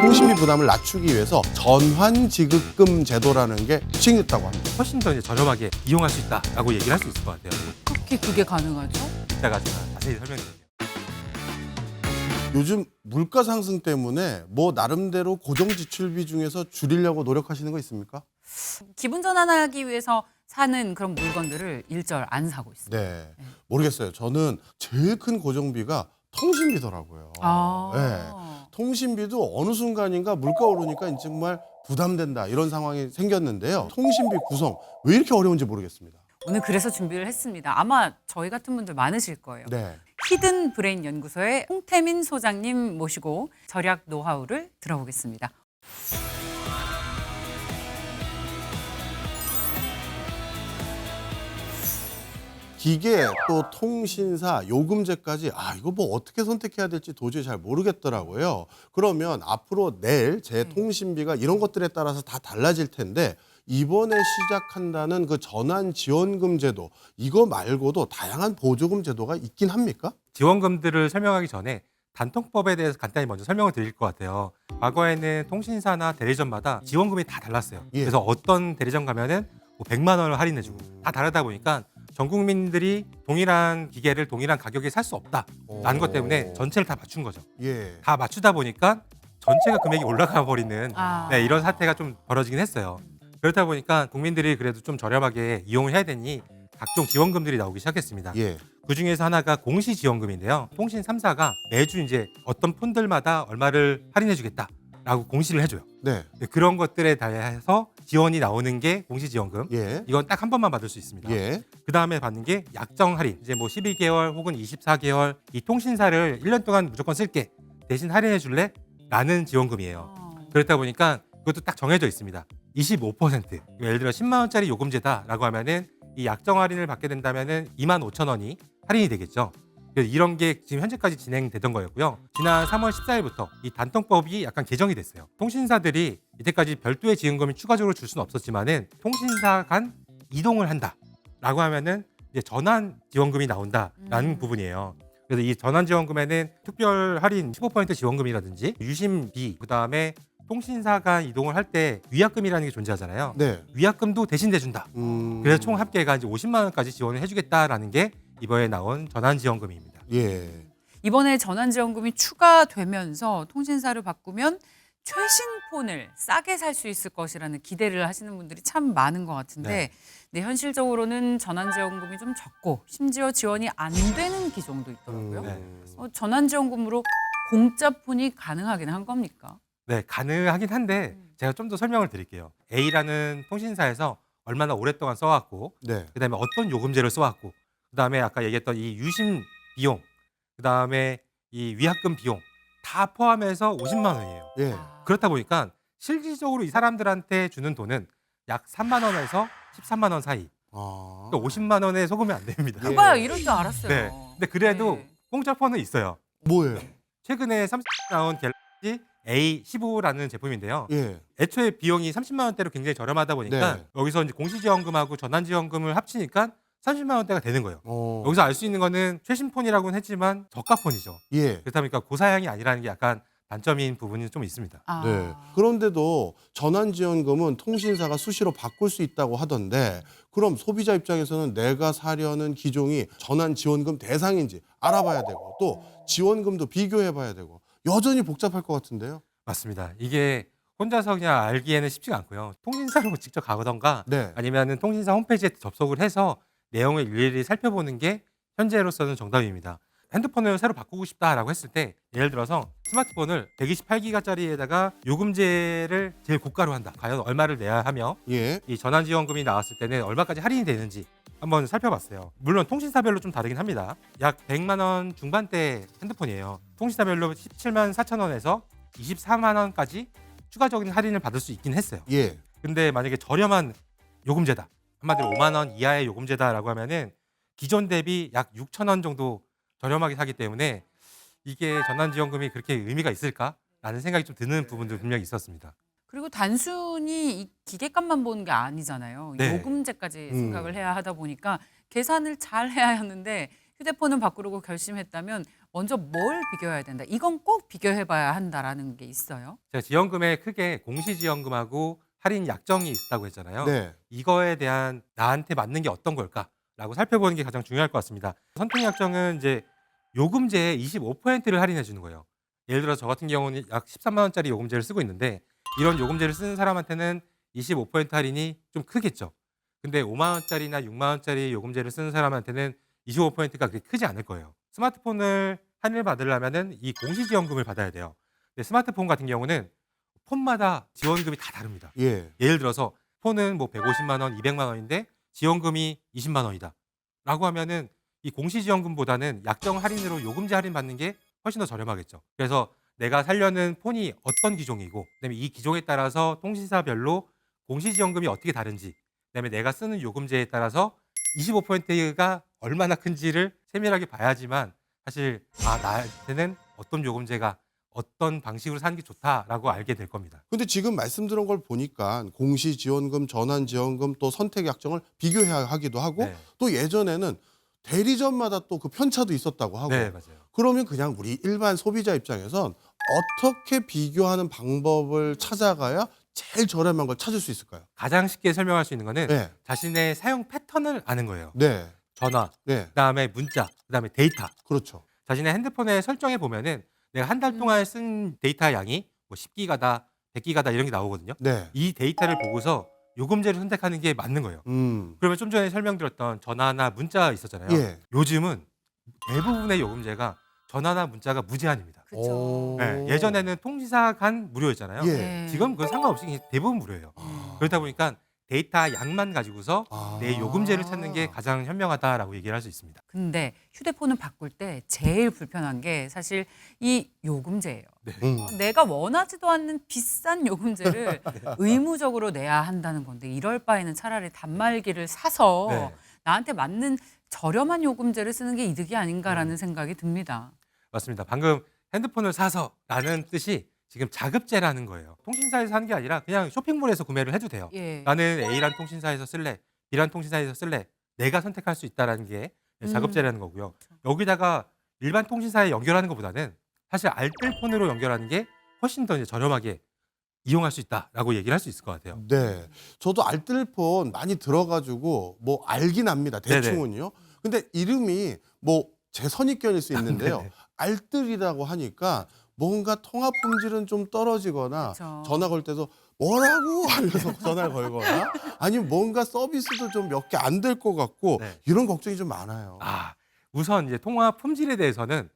통신비 부담을 낮추기 위해서 전환지급금 제도라는 게 시행됐다고 합니다. 훨씬 더 이제 저렴하게 이용할 수 있다라고 얘기를 할 수 있을 것 같아요. 어떻게 그게 가능하죠? 이따가 제가 자세히 설명드릴게요. 요즘 물가 상승 때문에 뭐 나름대로 고정 지출비 중에서 줄이려고 노력하시는 거 있습니까? 기분 전환하기 위해서 사는 그런 물건들을 일절 안 사고 있어요. 네. 모르겠어요. 저는 제일 큰 고정비가 통신비더라고요. 네. 통신비도 어느 순간인가 물가 오르니까 정말 부담된다 이런 상황이 생겼는데요. 통신비 구성 왜 이렇게 어려운지 모르겠습니다. 오늘 그래서 준비를 했습니다. 아마 저희 같은 분들 많으실 거예요. 네. 히든 브레인 연구소의 홍태민 소장님 모시고 절약 노하우를 들어보겠습니다. 기계 또 통신사 요금제까지 이거 뭐 어떻게 선택해야 될지 도저히 잘 모르겠더라고요. 그러면 앞으로 낼 제 통신비가 이런 것들에 따라서 다 달라질 텐데 이번에 시작한다는 그 전환지원금 제도 이거 말고도 다양한 보조금 제도가 있긴 합니까? 지원금들을 설명하기 전에 단통법에 대해서 간단히 먼저 설명을 드릴 것 같아요. 과거에는 통신사나 대리점마다 지원금이 다 달랐어요. 예. 그래서 어떤 대리점 가면은 뭐 100만 원을 할인해주고 다 다르다 보니까 전 국민들이 동일한 기계를 동일한 가격에 살 수 없다라는 것 때문에 전체를 다 맞춘 거죠. 예. 다 맞추다 보니까 전체가 금액이 올라가 버리는 아. 네, 이런 사태가 좀 벌어지긴 했어요. 그렇다 보니까 국민들이 그래도 좀 저렴하게 이용을 해야 되니 각종 지원금들이 나오기 시작했습니다. 예. 그 중에서 하나가 공시지원금인데요. 통신 3사가 매주 이제 어떤 폰들마다 얼마를 할인해주겠다라고 공시를 해줘요. 네. 그런 것들에 대해서 지원이 나오는 게 공시지원금. 예. 이건 딱 한 번만 받을 수 있습니다. 예. 그 다음에 받는 게 약정 할인. 이제 뭐 12개월 혹은 24개월 이 통신사를 1년 동안 무조건 쓸게. 대신 할인해 줄래? 라는 지원금이에요. 그렇다 보니까 그것도 딱 정해져 있습니다. 25%. 예를 들어 10만 원짜리 요금제다라고 하면은 이 약정 할인을 받게 된다면은 25,000원이 할인이 되겠죠. 그래서 이런 게 지금 현재까지 진행되던 거였고요. 지난 3월 14일부터 이 단통법이 약간 개정이 됐어요. 통신사들이 이때까지 별도의 지원금을 추가적으로 줄 수는 없었지만은 통신사 간 이동을 한다라고 하면은 이제 전환 지원금이 나온다라는 부분이에요. 그래서 이 전환 지원금에는 특별 할인 15% 지원금이라든지 유심비, 그다음에 통신사 간 이동을 할 때 위약금이라는 게 존재하잖아요. 네. 위약금도 대신 대준다. 그래서 총 합계가 이제 50만 원까지 지원을 해주겠다라는 게 이번에 나온 전환지원금입니다. 예. 이번에 전환지원금이 추가되면서 통신사를 바꾸면 최신 폰을 싸게 살 수 있을 것이라는 기대를 하시는 분들이 참 많은 것 같은데 네, 현실적으로는 전환지원금이 좀 적고 심지어 지원이 안 되는 기종도 있더라고요. 네. 전환지원금으로 공짜 폰이 가능하긴 한 겁니까? 네, 가능하긴 한데 제가 좀 더 설명을 드릴게요. A라는 통신사에서 얼마나 오랫동안 써왔고 네. 그다음에 어떤 요금제를 써왔고 그다음에 아까 얘기했던 이 유심 비용 그다음에 이 위약금 비용 다 포함해서 50만 원이에요. 예. 그렇다 보니까 실질적으로 이 사람들한테 주는 돈은 약 3만 원에서 13만 원 사이. 그러니까 50만 원에 속으면 안 됩니다. 예. 그봐요, 이럴 줄 알았어요. 네. 근데 그래도 네. 공짜 폰은 있어요. 뭐예요? 최근에 30 나온 갤럭시 A15라는 제품인데요. 예. 애초에 비용이 30만 원대로 굉장히 저렴하다 보니까 네. 여기서 이제 공시지원금하고 전환지원금을 합치니까 30만 원대가 되는 거예요. 여기서 알 수 있는 거는 최신 폰이라고는 했지만 저가 폰이죠. 예. 그렇다 보니까 고사양이 아니라는 게 약간 단점인 부분이 좀 있습니다. 아. 네. 그런데도 전환지원금은 통신사가 수시로 바꿀 수 있다고 하던데 그럼 소비자 입장에서는 내가 사려는 기종이 전환지원금 대상인지 알아봐야 되고 또 지원금도 비교해봐야 되고 여전히 복잡할 것 같은데요. 맞습니다. 이게 혼자서 그냥 알기에는 쉽지가 않고요. 통신사로 직접 가보던가 네. 아니면 통신사 홈페이지에 접속을 해서 내용을 일일이 살펴보는 게 현재로서는 정답입니다. 핸드폰을 새로 바꾸고 싶다라고 했을 때 예를 들어서 스마트폰을 128기가짜리에다가 요금제를 제일 고가로 한다. 과연 얼마를 내야 하며 예. 이 전환지원금이 나왔을 때는 얼마까지 할인이 되는지 한번 살펴봤어요. 물론 통신사별로 좀 다르긴 합니다. 약 100만 원 중반대 핸드폰이에요. 통신사별로 17만 4천 원에서 24만 원까지 추가적인 할인을 받을 수 있긴 했어요. 예. 근데 만약에 저렴한 요금제다. 한마디로 5만 원 이하의 요금제다라고 하면은 기존 대비 약 6천 원 정도 저렴하게 사기 때문에 이게 전환지원금이 그렇게 의미가 있을까라는 생각이 좀 드는 부분도 분명히 있었습니다. 그리고 단순히 이 기계값만 보는 게 아니잖아요. 네. 요금제까지 생각을 해야 하다 보니까 계산을 잘 해야 하는데 휴대폰을 바꾸려고 결심했다면 먼저 뭘 비교해야 된다. 이건 꼭 비교해봐야 한다라는 게 있어요. 제가 지원금에 크게 공시지원금하고 할인 약정이 있다고 했잖아요. 네. 이거에 대한 나한테 맞는 게 어떤 걸까라고 살펴보는 게 가장 중요할 것 같습니다. 선택 약정은 이제 요금제의 25%를 할인해 주는 거예요. 예를 들어 저 같은 경우는 약 13만 원짜리 요금제를 쓰고 있는데 이런 요금제를 쓰는 사람한테는 25% 할인이 좀 크겠죠. 근데 5만 원짜리나 6만 원짜리 요금제를 쓰는 사람한테는 25%가 그렇게 크지 않을 거예요. 스마트폰을 할인을 받으려면은 이 공시지원금을 받아야 돼요. 근데 스마트폰 같은 경우는 폰마다 지원금이 다 다릅니다. 예. 예를 들어서 폰은 뭐 150만 원, 200만 원인데 지원금이 20만 원이다. 라고 하면은 이 공시지원금보다는 약정 할인으로 요금제 할인 받는 게 훨씬 더 저렴하겠죠. 그래서 내가 살려는 폰이 어떤 기종이고 그다음에 이 기종에 따라서 통신사별로 공시지원금이 어떻게 다른지 그다음에 내가 쓰는 요금제에 따라서 25%가 얼마나 큰지를 세밀하게 봐야지만 사실 나한테는 어떤 요금제가 어떤 방식으로 사는 게 좋다라고 알게 될 겁니다. 근데 지금 말씀드린 걸 보니까 공시지원금, 전환지원금 또 선택약정을 비교해야 하기도 하고 네. 또 예전에는 대리점마다 또 그 편차도 있었다고 하고 네, 맞아요. 그러면 그냥 우리 일반 소비자 입장에선 어떻게 비교하는 방법을 찾아가야 제일 저렴한 걸 찾을 수 있을까요? 가장 쉽게 설명할 수 있는 거는 네. 자신의 사용 패턴을 아는 거예요. 네. 전화, 네. 그다음에 문자, 그다음에 데이터. 그렇죠. 자신의 핸드폰에 설정해 보면은 내가 한 달 동안 쓴 데이터 양이 뭐 10기가다, 100기가다 이런 게 나오거든요. 네. 이 데이터를 보고서 요금제를 선택하는 게 맞는 거예요. 그러면 좀 전에 설명드렸던 전화나 문자 있었잖아요. 예. 요즘은 대부분의 요금제가 전화나 문자가 무제한입니다. 그렇죠. 네, 예전에는 통지사 간 무료였잖아요. 예. 네. 지금 그건 상관없이 그냥 대부분 무료예요. 그렇다 보니까 데이터 양만 가지고서 내 요금제를 찾는 게 가장 현명하다라고 얘기를 할 수 있습니다. 근데 휴대폰을 바꿀 때 제일 불편한 게 사실 이 요금제예요. 내가 원하지도 않는 비싼 요금제를 의무적으로 내야 한다는 건데 이럴 바에는 차라리 단말기를 사서 네. 나한테 맞는 저렴한 요금제를 쓰는 게 이득이 아닌가라는 생각이 듭니다. 맞습니다. 방금 핸드폰을 사서라는 뜻이 지금 자급제라는 거예요. 통신사에서 하는 게 아니라 그냥 쇼핑몰에서 구매를 해도 돼요. 예. 나는 A란 통신사에서 쓸래, B란 통신사에서 쓸래, 내가 선택할 수 있다라는 게 자급제라는 거고요. 여기다가 일반 통신사에 연결하는 것보다는 사실 알뜰폰으로 연결하는 게 훨씬 더 이제 저렴하게 이용할 수 있다라고 얘기를 할 수 있을 것 같아요. 네. 저도 알뜰폰 많이 들어가지고 뭐 알긴 합니다. 대충은요. 근데 이름이 뭐 제 선입견일 수 있는데요. 네네. 알뜰이라고 하니까 뭔가 통화 품질은 좀 떨어지거나 그쵸. 전화 걸 때도 뭐라고 하면서 전화를 걸거나 아니면 뭔가 서비스도 좀 몇 개 안 될 것 같고 네. 이런 걱정이 좀 많아요. 우선 이제 통화 품질에 대해서는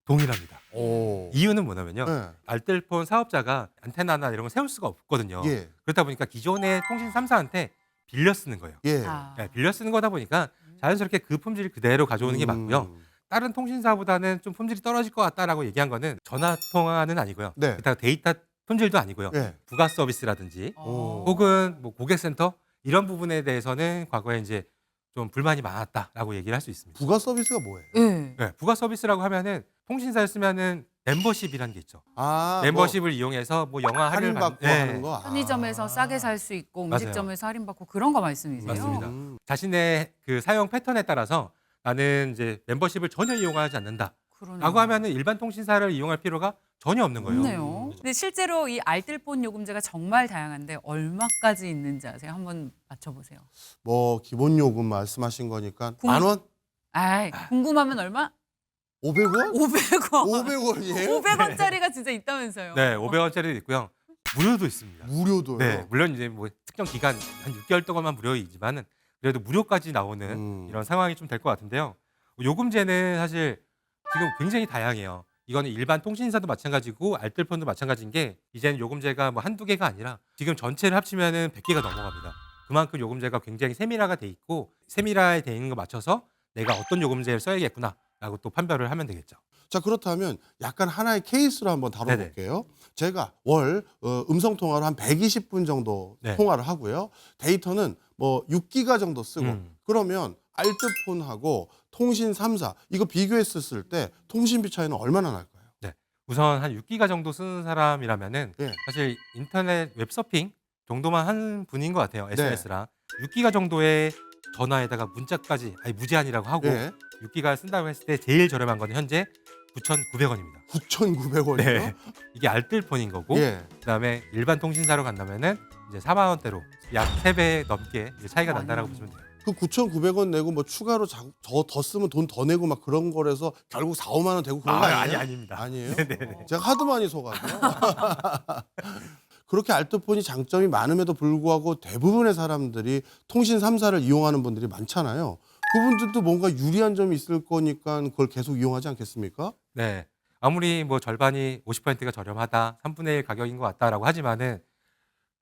동일합니다. 오. 이유는 뭐냐면요. 네. 알뜰폰 사업자가 안테나나 이런 거 세울 수가 없거든요. 예. 그렇다 보니까 기존의 통신 3사한테 빌려 쓰는 거예요. 예. 네, 빌려 쓰는 거다 보니까 자연스럽게 그 품질 그대로 가져오는 게 맞고요. 다른 통신사보다는 좀 품질이 떨어질 것 같다라고 얘기한 거는 전화 통화는 아니고요. 네. 게다가 데이터 품질도 아니고요. 예. 부가 서비스라든지 오. 혹은 뭐 고객센터 이런 부분에 대해서는 과거에 이제 좀 불만이 많았다라고 얘기를 할 수 있습니다. 부가 서비스가 뭐예요? 예. 네, 부가 서비스라고 하면은 통신사에 쓰면은 멤버십이라는 게 있죠. 멤버십을 이용해서 뭐 영화 할인 할인을 받고 네. 하는 거. 편의점에서 싸게 살 수 있고 맞아요. 음식점에서 할인받고 그런 거 말씀이세요? 맞습니다. 자신의 그 사용 패턴에 따라서 나는 이제 멤버십을 전혀 이용하지 않는다. 그러네요. 라고 하면은 일반 통신사를 이용할 필요가 전혀 없는 거예요. 없네요. 근데 실제로 이 알뜰폰 요금제가 정말 다양한데 얼마까지 있는지 아세요? 한번 맞춰보세요. 뭐 기본 요금 말씀하신 거니까 궁- 10,000원? 아이, 궁금하면 얼마? 500원? 500원. 500원이에요? 500원짜리가 진짜 있다면서요. 네, 500원짜리도 있고요. 무료도 있습니다. 무료도요? 네, 물론 이제 뭐 특정 기간 한 6개월 동안만 무료이지만은 그래도 무료까지 나오는 이런 상황이 좀 될 것 같은데요. 요금제는 사실 지금 굉장히 다양해요. 이거는 일반 통신사도 마찬가지고 알뜰폰도 마찬가지인 게 이제는 요금제가 뭐 한두 개가 아니라 지금 전체를 합치면은 100개가 넘어갑니다. 그만큼 요금제가 굉장히 세밀화가 돼 있고 세밀화에 돼 있는 거 맞춰서 내가 어떤 요금제를 써야겠구나라고 또 판별을 하면 되겠죠. 자 그렇다면 약간 하나의 케이스로 한번 다뤄볼게요. 제가 월 음성 통화로 한 120분 정도 네. 통화를 하고요. 데이터는 뭐 6기가 정도 쓰고 그러면 알뜰폰하고 통신 3사 이거 비교했었을 때 통신비 차이는 얼마나 날까요? 네, 우선 한 6기가 정도 쓰는 사람이라면은 예. 사실 인터넷 웹서핑 정도만 하는 분인 것 같아요. 네. SNS랑 6기가 정도의 전화에다가 문자까지 무제한이라고 하고 예. 6기가 쓴다고 했을 때 제일 저렴한 건 현재 9,900원입니다. 9,900원이요? 네. 이게 알뜰폰인 거고 예. 그다음에 일반 통신사로 간다면은 이제 4만 원대로 약 3배 넘게 이제 차이가 난다라고 보시면 돼요. 그 9,900원 내고 뭐 추가로 더 쓰면 돈 더 내고 막 그런 거라서 결국 4, 5만 원 되고 그런 거 아니에요? 아닙니다. 아니에요? 네네네. 제가 하도 많이 속아서. 그렇게 알뜰폰이 장점이 많음에도 불구하고 대부분의 사람들이 통신 3사를 이용하는 분들이 많잖아요. 그분들도 뭔가 유리한 점이 있을 거니까 그걸 계속 이용하지 않겠습니까? 네. 아무리 뭐 절반이 50%가 저렴하다, 3분의 1 가격인 것 같다라고 하지만은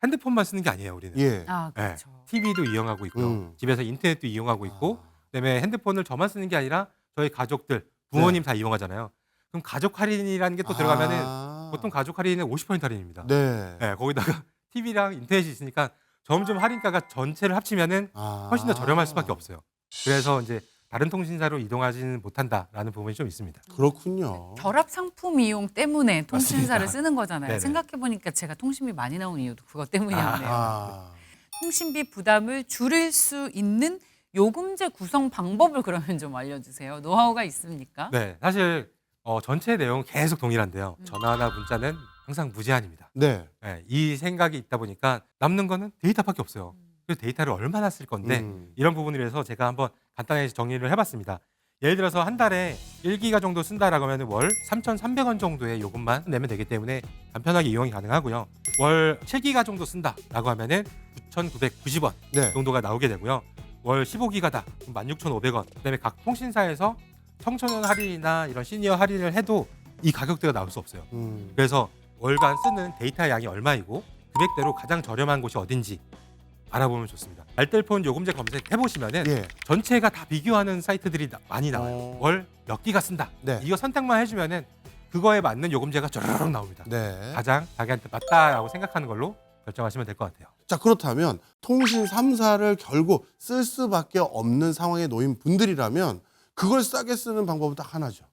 핸드폰만 쓰는 게 아니에요, 우리는. 예. 아, 네. 그렇죠. TV도 이용하고 있고요. 집에서 인터넷도 이용하고 있고, 그다음에 핸드폰을 저만 쓰는 게 아니라 저희 가족들, 부모님 다 이용하잖아요. 그럼 가족 할인이라는 게 또 들어가면은 보통 가족 할인은 50% 할인입니다. 네. 네, 거기다가 TV랑 인터넷이 있으니까 점점 할인가가 전체를 합치면은 훨씬 더 저렴할 수밖에 없어요. 그래서 이제 다른 통신사로 이동하지는 못한다라는 부분이 좀 있습니다. 그렇군요. 결합 상품 이용 때문에 통신사를 맞습니다. 쓰는 거잖아요. 네네. 생각해보니까 제가 통신비 많이 나온 이유도 그것 때문이었네요. 아. 통신비 부담을 줄일 수 있는 요금제 구성 방법을 그러면 좀 알려주세요. 노하우가 있습니까? 네, 사실 전체 내용은 계속 동일한데요. 전화나 문자는 항상 무제한입니다. 네. 네, 이 생각이 있다 보니까 남는 거는 데이터밖에 없어요. 그래서 데이터를 얼마나 쓸 건데 이런 부분이라서 제가 한번 간단하게 정리를 해봤습니다. 예를 들어서 한 달에 1기가 정도 쓴다라고 하면 월 3,300원 정도의 요금만 내면 되기 때문에 간편하게 이용이 가능하고요. 월 7기가 정도 쓴다라고 하면은 9,990원 네. 정도가 나오게 되고요. 월 15기가다 16,500원. 그다음에 각 통신사에서 청소년 할인이나 이런 시니어 할인을 해도 이 가격대가 나올 수 없어요. 그래서 월간 쓰는 데이터 양이 얼마이고 금액대로 가장 저렴한 곳이 어딘지 알아보면 좋습니다. 알뜰폰 요금제 검색해 보시면은 예. 전체가 다 비교하는 사이트들이 많이 나와요. 월 몇 기가 쓴다. 네. 이거 선택만 해주면은 그거에 맞는 요금제가 쩌르륵 나옵니다. 네. 가장 자기한테 맞다라고 생각하는 걸로 결정하시면 될 것 같아요. 자, 그렇다면 통신 3사를 결국 쓸 수밖에 없는 상황에 놓인 분들이라면 그걸 싸게 쓰는 방법은 딱 하나죠.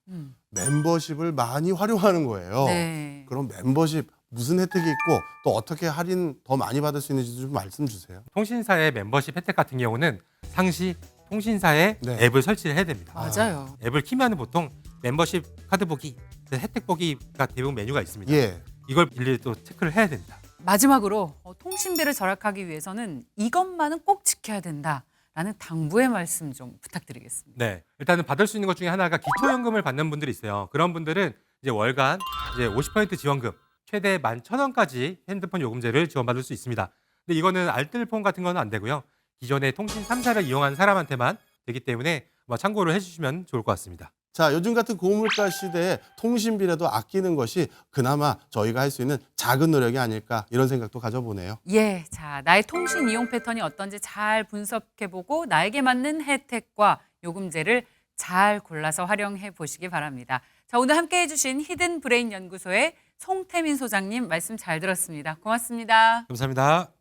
멤버십을 많이 활용하는 거예요. 네. 그럼 멤버십 무슨 혜택이 있고 또 어떻게 할인 더 많이 받을 수 있는지도 좀 말씀 주세요. 통신사의 멤버십 혜택 같은 경우는 상시 통신사의 네. 앱을 설치를 해야 됩니다. 맞아요. 앱을 키면 보통 멤버십 카드 보기, 혜택 보기가 대부분 메뉴가 있습니다. 예. 이걸 일일이 또 체크를 해야 됩니다. 마지막으로 통신비를 절약하기 위해서는 이것만은 꼭 지켜야 된다라는 당부의 말씀 좀 부탁드리겠습니다. 네, 일단은 받을 수 있는 것 중에 하나가 기초연금을 받는 분들이 있어요. 그런 분들은 이제 월간 이제 50% 지원금, 최대 11,000원까지 핸드폰 요금제를 지원받을 수 있습니다. 근데 이거는 알뜰폰 같은 거는 안 되고요. 기존의 통신 3사를 이용한 사람한테만 되기 때문에 참고를 해주시면 좋을 것 같습니다. 자, 요즘 같은 고물가 시대에 통신비라도 아끼는 것이 그나마 저희가 할 수 있는 작은 노력이 아닐까 이런 생각도 가져보네요. 예, 자, 나의 통신 이용 패턴이 어떤지 잘 분석해보고 나에게 맞는 혜택과 요금제를 잘 골라서 활용해 보시기 바랍니다. 자, 오늘 함께해 주신 히든 브레인 연구소의 송태민 소장님 말씀 잘 들었습니다. 고맙습니다. 감사합니다.